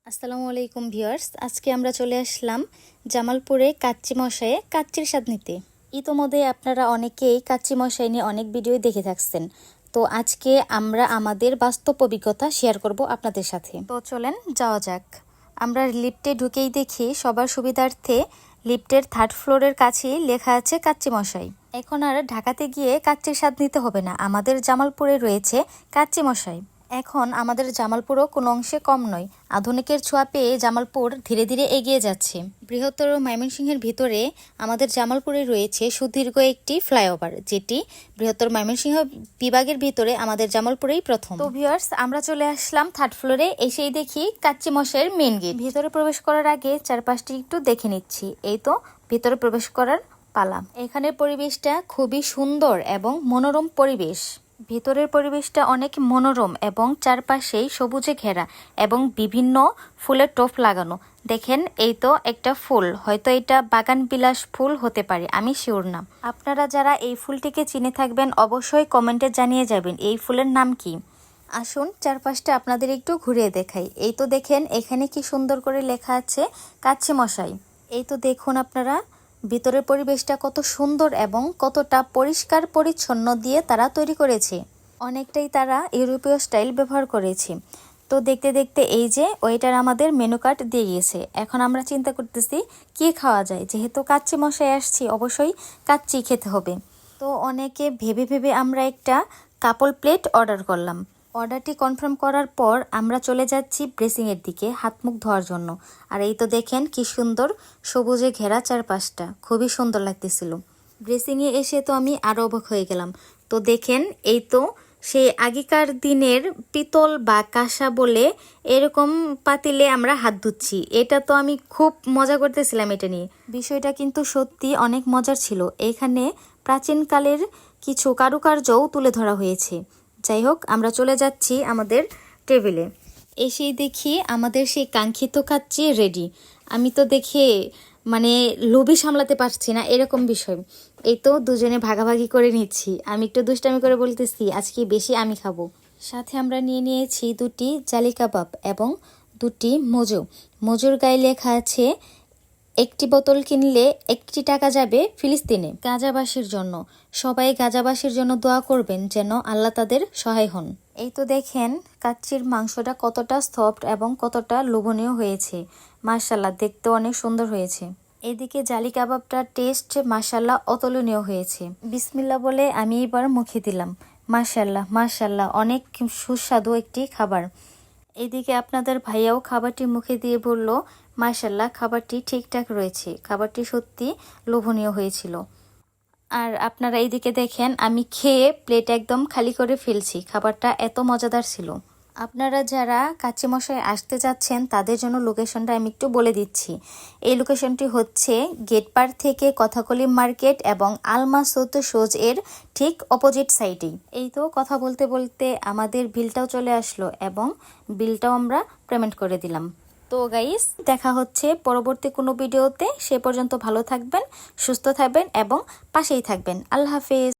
আসসালামু আলাইকুম ভিউয়ার্স, আজকে আমরা চলে আসলাম জামালপুরে কাচ্চি মশাইয়ে কাচ্চির স্বাদ নিতে। ইতোমধ্যে আপনারা অনেকেই কাচ্চি মশাই নিয়ে অনেক ভিডিও দেখে থাকছেন। তো আজকে আমরা আমাদের বাস্তব অভিজ্ঞতা শেয়ার করব আপনাদের সাথে। তো চলেন যাওয়া যাক। আমরা লিফটে ঢুকেই দেখি সবার সুবিধার্থে লিফটের 3rd ফ্লোরের কাছেই লেখা আছে কাচ্চি মশাই। এখন আর ঢাকাতে গিয়ে কাচ্চির স্বাদ নিতে হবে না, আমাদের জামালপুরে রয়েছে কাচ্চি মশাই। এখন আমাদের জামালপুরও কোনো অংশে কম নয়। আধুনিকের ছোঁয়া পেয়ে জামালপুর ধীরে ধীরে এগিয়ে যাচ্ছে। বৃহত্তর ময়মনসিংহের ভিতরে আমাদের জামালপুরে রয়েছে সুদীর্ঘ একটি ফ্লাইওভার, যেটি বৃহত্তর ময়মনসিংহ বিভাগের ভিতরে আমাদের জামালপুরেই প্রথম। তো ভিউয়ার্স, আমরা চলে আসলাম 3rd ফ্লোরে। এসেই দেখি কাচ্চি মশাইয়ের মেন গেট। ভিতরে প্রবেশ করার আগে চারপাশটি একটু দেখে নিচ্ছি। এই তো ভিতরে প্রবেশ করার পালা। এখানের পরিবেশটা খুবই সুন্দর এবং মনোরম পরিবেশ। ভিতরের পরিবেশটা অনেক মনোরম এবং চারপাশেই সবুজে ঘেরা এবং বিভিন্ন ফুলের টোপ লাগানো। দেখেন, এই তো একটা ফুল, হয়তো এটা বাগান বিলাস ফুল হতে পারে, আমি শিওর না। আপনারা যারা এই ফুলটিকে চিনে থাকবেন অবশ্যই কমেন্টে জানিয়ে যাবেন এই ফুলের নাম কি। আসুন চারপাশটা আপনাদের একটু ঘুরিয়ে দেখাই। এই তো দেখেন, এখানে কি সুন্দর করে লেখা আছে কাচ্চি মশাই। এই তো দেখুন আপনারা, ভিতরের পরিবেশটা কত সুন্দর এবং কতটা পরিষ্কার পরিচ্ছন্ন দিয়ে তারা তৈরি করেছে। অনেকটাই তারা ইউরোপীয় স্টাইল ব্যবহার করেছে। তো দেখতে দেখতে এই যে ওয়েটার আমাদের মেনু কার্ড দিয়ে গিয়েছে। এখন আমরা চিন্তা করতেছি কি খাওয়া যায়, যেহেতু কাচ্চি মশাই আসছি অবশ্যই কাচ্চি খেতে হবে। তো অনেকে ভেবে ভেবে আমরা একটা কাপল প্লেট অর্ডার করলাম। অর্ডারটি কনফার্ম করার পর আমরা চলে যাচ্ছি ড্রেসিংয়ের দিকে হাত মুখ ধোয়ার জন্য। আর এই তো দেখেন কি সুন্দর সবুজে ঘেরা চারপাশটা, খুবই সুন্দর লাগতেছিল। ড্রেসিংয়ে এসে তো আমি আরও অবাক হয়ে গেলাম। তো দেখেন, এই তো সেই আগেকার দিনের পিতল বা কাঁসা বলে এরকম পাতিলে আমরা হাত ধুচ্ছি। এটা তো আমি খুব মজা করতেছিলাম এটা নিয়ে। বিষয়টা কিন্তু সত্যি অনেক মজার ছিল। এখানে প্রাচীনকালের কিছু কারুকার্যও তুলে ধরা হয়েছে। যাই হোক, আমরা চলে যাচ্ছি আমাদের টেবিলে। এসেই দেখি আমাদের সেই কাঙ্ক্ষিত কাচ্চি রেডি। আমি তো দেখে লোভই সামলাতে পারছি না, এরকম বিষয়। এই তো দুজনে ভাগাভাগি করে নিচ্ছি। আমি একটু দুষ্টামি করে বলতেছি আজকে বেশি আমি খাবো। সাথে আমরা নিয়ে নিয়েছি 2টি জালি কাবাব এবং 2টি মোজো। মোজোর গায়ে লেখা আছে 1টি বোতল কিনলে 1টি টাকা যাবে ফিলিস্তিনে গাজাবাসীর জন্য। সবাই গাজাবাসীর জন্য দোয়া করবেন যেন আল্লাহ তাদের সহায় হন। এই তো দেখেন কাচ্চির মাংসটা কতটা সফট এবং কতটা লোভনীয় হয়েছে। মাশাআল্লাহ, দেখতে অনেক সুন্দর হয়েছে। এদিকে জালি কাবাবটার টেস্ট মাশাআল্লাহ অতুলনীয় হয়েছে। বিসমিল্লাহ বলে আমি এবার মুখে দিলাম। মাশাআল্লাহ মাশাআল্লাহ, অনেক সুস্বাদু একটি খাবার। এদিকে আপনাদের ভাইয়াও খাবারটি মুখে দিয়ে বলল মাশাআল্লাহ, খাবারটি ঠিকঠাক রয়েছে, খাবারটি সত্যি লোভনীয় হয়েছিল। আর আপনারা এইদিকে দেখেন, আমি খেয়ে প্লেট একদম খালি করে ফেলছি, খাবারটা এত মজাদার ছিল। আপনারা যারা কাচ্চি মশাই আসতে যাচ্ছেন তাদের জন্য লোকেশনটা আমি একটু বলে দিচ্ছি। এই লোকেশনটি হচ্ছে গেটপার থেকে কথাকলি মার্কেট এবং আলমাসুদ শোজ এর ঠিক অপোজিট সাইডেই। এই তো কথা বলতে বলতে আমাদের বিলটাও চলে আসলো এবং বিলটাও আমরা পেমেন্ট করে দিলাম। তো গাইস, দেখা হচ্ছে পরবর্তী কোনো ভিডিওতে। সে পর্যন্ত ভালো থাকবেন, সুস্থ থাকবেন এবং পাশেই থাকবেন। আল্লাহ হাফেজ।